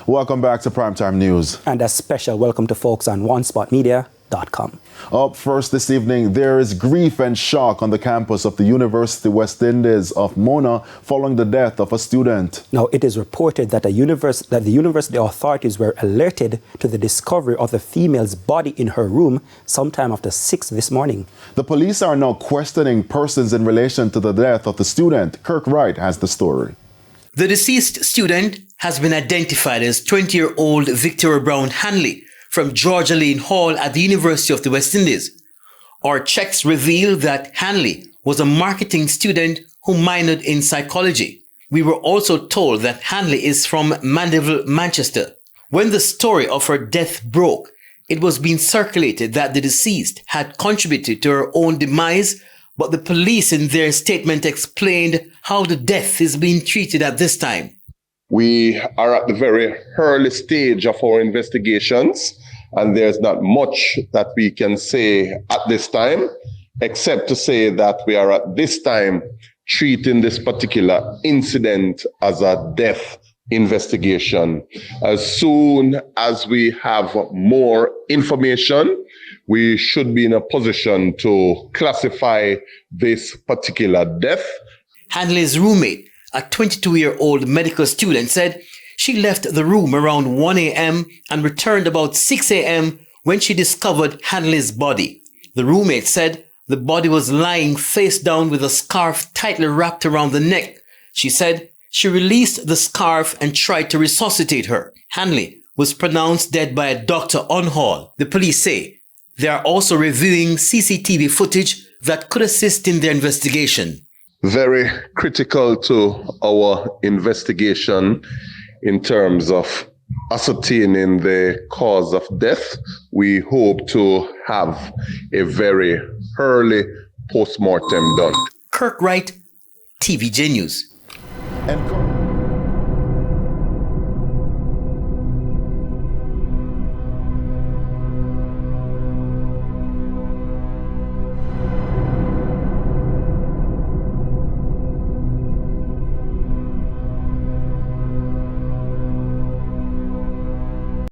Welcome back to Primetime News. And a special welcome to folks on OneSpotMedia.com. Up first this evening, there is grief and shock on the campus of the University West Indies of Mona following the death of a student. Now, it is reported that the university authorities were alerted to the discovery of the female's body in her room sometime after 6 this morning. The police are now questioning persons in relation to the death of the student. Kirk Wright has the story. The deceased student has been identified as 20-year-old Victoria Brown Hanley from Georgia Lane Hall at the University of the West Indies. Our checks reveal that Hanley was a marketing student who minored in psychology. We were also told that Hanley is from Mandeville, Manchester. When the story of her death broke, it was being circulated that the deceased had contributed to her own demise, but the police in their statement explained how the death is being treated at this time. We are at the very early stage of our investigations, and there's not much that we can say at this time, except to say that we are at this time treating this particular incident as a death investigation. As soon as we have more information, we should be in a position to classify this particular death. Hanley's roommate, a 22-year-old medical student, said she left the room around 1 a.m. and returned about 6 a.m. when she discovered Hanley's body. The roommate said the body was lying face down with a scarf tightly wrapped around the neck. She said she released the scarf and tried to resuscitate her. Hanley was pronounced dead by a doctor on hall. The police say they are also reviewing CCTV footage that could assist in their investigation. Very critical to our investigation in terms of ascertaining the cause of death. We hope to have a very early post-mortem done. Kirk Wright, TVJ News. And